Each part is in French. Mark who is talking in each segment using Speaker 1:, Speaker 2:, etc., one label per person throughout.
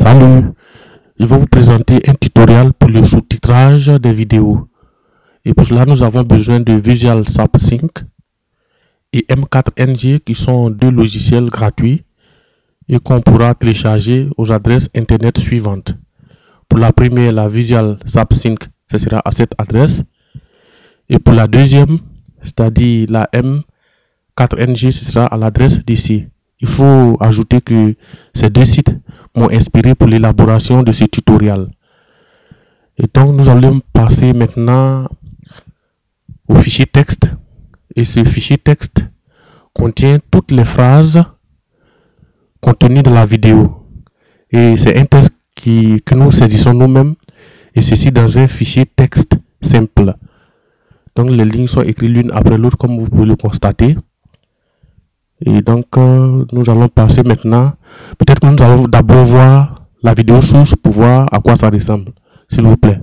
Speaker 1: Salut, je vais vous présenter un tutoriel pour le sous-titrage des vidéos. Et pour cela, nous avons besoin de Visual SAP-Sync et M4NG qui sont deux logiciels gratuits et qu'on pourra télécharger aux adresses internet suivantes. Pour la première, la Visual SAP-Sync, ce sera à cette adresse. Et pour la deuxième, c'est-à-dire la M4NG, ce sera à l'adresse d'ici. Il faut ajouter que ces deux sites m'ont inspiré pour l'élaboration de ce tutoriel. Et donc, nous allons passer maintenant au fichier texte. Et ce fichier texte contient toutes les phrases contenues dans la vidéo. Et c'est un texte que nous saisissons nous-mêmes. Et ceci dans un fichier texte simple. Donc, les lignes sont écrites l'une après l'autre, comme vous pouvez le constater. Et donc, nous allons passer maintenant. Peut-être que nous allons d'abord voir la vidéo source pour voir à quoi ça ressemble. S'il vous plaît.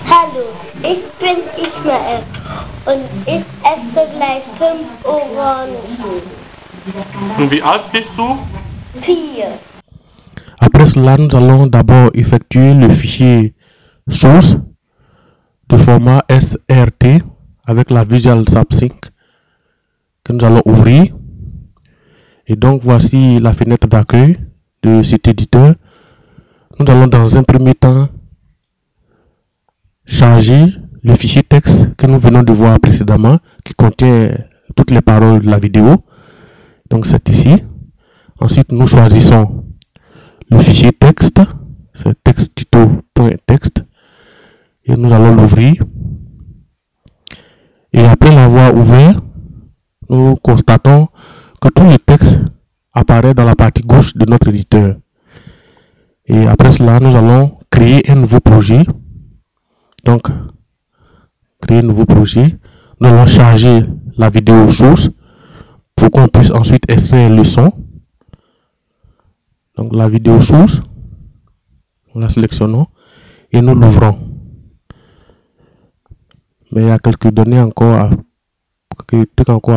Speaker 2: Hallo, ich bin Ismael und ich esse gleich 5 Orangen.
Speaker 3: Und wie alt bist du?
Speaker 2: 4.
Speaker 1: Après cela, nous allons d'abord effectuer le fichier source de format SRT avec la Visual SAP-Sync que nous allons ouvrir. Et donc voici la fenêtre d'accueil de cet éditeur. Nous allons dans un premier temps charger le fichier texte que nous venons de voir précédemment qui contient toutes les paroles de la vidéo. Donc c'est ici. Ensuite nous choisissons le fichier texte, c'est texttuto.txt et nous allons l'ouvrir. Et après l'avoir ouvert, nous constatons que tout le texte apparaît dans la partie gauche de notre éditeur. Et après cela, nous allons créer un nouveau projet. Donc, créer un nouveau projet. Nous allons charger la vidéo source pour qu'on puisse ensuite extraire le son. Donc, la vidéo source, nous la sélectionnons et nous l'ouvrons. Mais il y a quelques données encore à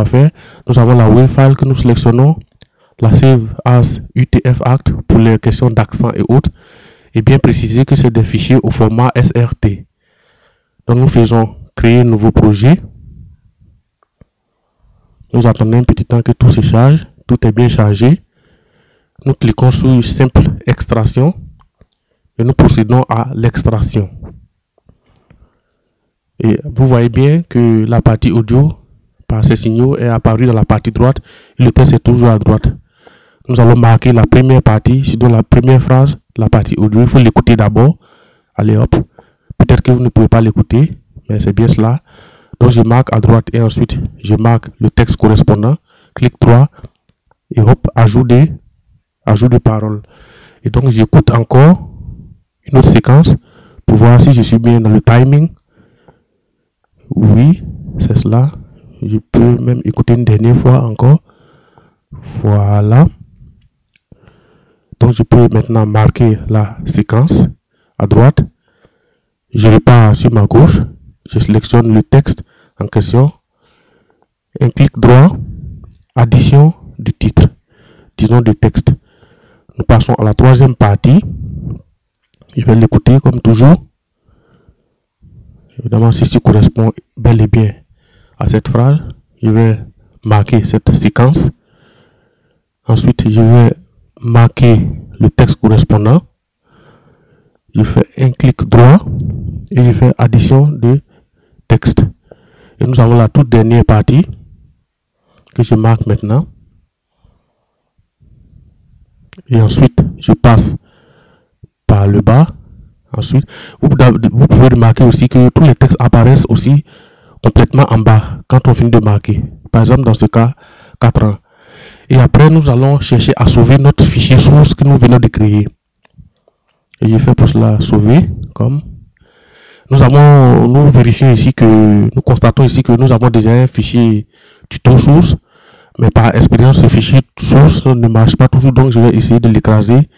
Speaker 1: faire. Nous avons la WAV file que nous sélectionnons, la Save as UTF-8 pour les questions d'accent et autres, et bien préciser que c'est des fichiers au format SRT. Donc nous faisons créer un nouveau projet. Nous attendons un petit temps que tout se charge, tout est bien chargé. Nous cliquons sur simple extraction et nous procédons à l'extraction. Et vous voyez bien que la partie audio par ces signaux est apparu dans la partie droite et le texte est toujours à droite. Nous allons marquer la première partie, c'est donc la première phrase, la partie audio. Il faut l'écouter d'abord. Allez hop. Peut-être que vous ne pouvez pas l'écouter, mais c'est bien cela. Donc je marque à droite et ensuite je marque le texte correspondant. Clic droit et hop, ajout de paroles. Et donc j'écoute encore une autre séquence pour voir si je suis bien dans le timing. Oui, c'est cela. Je peux même écouter une dernière fois encore. Voilà. Donc je peux maintenant marquer la séquence à droite. Je repars sur ma gauche. Je sélectionne le texte en question. Un clic droit. Addition du titre. Disons du texte. Nous passons à la troisième partie. Je vais l'écouter comme toujours. Évidemment, si ça correspond bel et bien à cette phrase, je vais marquer cette séquence. Ensuite, je vais marquer le texte correspondant. Je fais un clic droit et je fais addition de texte. Et nous avons la toute dernière partie que je marque maintenant. Et ensuite, je passe par le bas. Ensuite, vous pouvez remarquer aussi que tous les textes apparaissent aussi complètement en bas quand on finit de marquer. Par exemple, dans ce cas, 4 ans. Et après, nous allons chercher à sauver notre fichier source que nous venons de créer. Et je fais pour cela sauver comme. Nous vérifions ici que, nous constatons ici que nous avons déjà un fichier tuto source. Mais par expérience, ce fichier source ne marche pas toujours. Donc, je vais essayer de l'écraser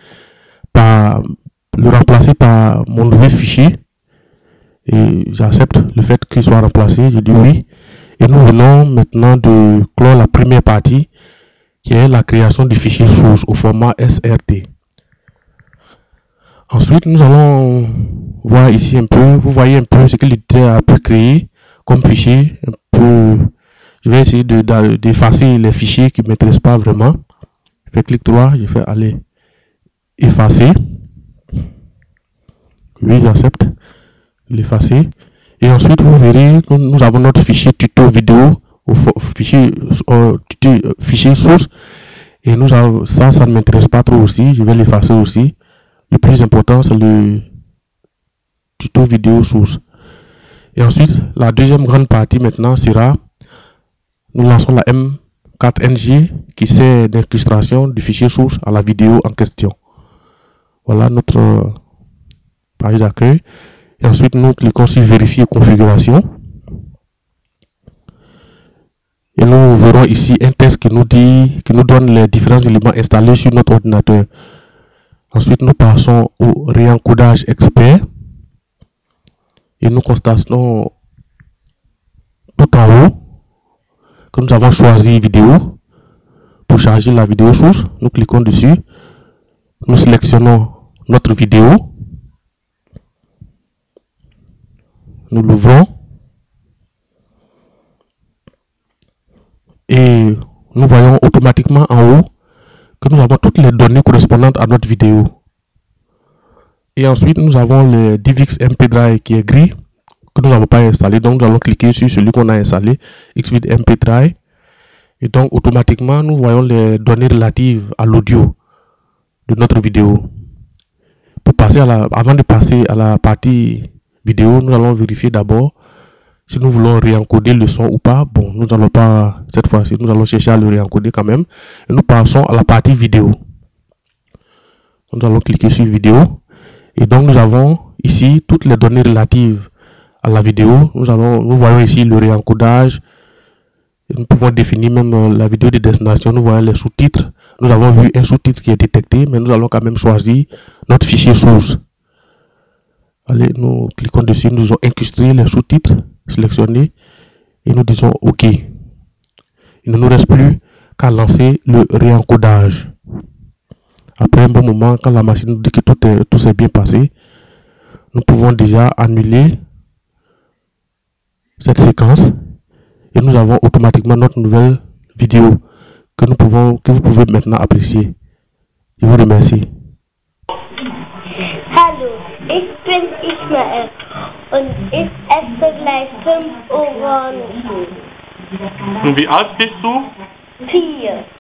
Speaker 1: le remplacer par mon nouveau fichier et j'accepte le fait qu'il soit remplacé, je dis oui et nous venons maintenant de clore la première partie qui est la création du fichier source au format SRT. Ensuite, nous allons voir ici un peu, vous voyez un peu ce que l'éditeur a pu créer comme fichier. Un peu, je vais essayer d'effacer les fichiers qui ne m'intéressent pas vraiment. Je fais clic droit, je fais aller effacer. Oui, j'accepte l'effacer. Et ensuite, vous verrez que nous avons notre fichier tuto vidéo, fichier source. Et nous avons, ça ne m'intéresse pas trop aussi. Je vais l'effacer aussi. Le plus important, c'est le tuto vidéo source. Et ensuite, la deuxième grande partie maintenant sera, nous lançons la M4NG qui sert d'incrustation du fichier source à la vidéo en question. Voilà notre page d'accueil. Et ensuite, nous cliquons sur vérifier configuration. Et nous verrons ici un texte qui nous donne les différents éléments installés sur notre ordinateur. Ensuite, nous passons au réencodage expert. Et nous constatons tout en haut que nous avons choisi vidéo. Pour charger la vidéo source, nous cliquons dessus. Nous sélectionnons notre vidéo. Nous l'ouvrons. Et nous voyons automatiquement en haut que nous avons toutes les données correspondantes à notre vidéo. Et ensuite, nous avons le DivX MP Drive qui est gris, que nous n'avons pas installé. Donc, nous allons cliquer sur celui qu'on a installé, Xvid MP Drive. Et donc, automatiquement, nous voyons les données relatives à l'audio de notre vidéo. Pour passer avant de passer à la partie vidéo, nous allons vérifier d'abord si nous voulons réencoder le son ou pas. Bon, nous n'allons pas, cette fois-ci, nous allons chercher à le réencoder quand même. Et nous passons à la partie vidéo. Nous allons cliquer sur vidéo. Et donc, nous avons ici toutes les données relatives à la vidéo. Nous voyons ici le réencodage. Nous pouvons définir même la vidéo de destination. Nous voyons les sous-titres. Nous avons vu un sous-titre qui est détecté, mais nous allons quand même choisir notre fichier source. Allez, nous cliquons dessus. Nous allons incruster les sous-titres sélectionnés et nous disons OK. Il ne nous reste plus qu'à lancer le réencodage. Après un bon moment, quand la machine nous dit que tout s'est bien passé, nous pouvons déjà annuler cette séquence et nous avons automatiquement notre nouvelle vidéo que vous pouvez maintenant apprécier. Je vous remercie.
Speaker 2: Hallo, ich bin Ismael und ich esse gleich 5 Orangen.
Speaker 3: Und wie alt bist du?
Speaker 2: 4.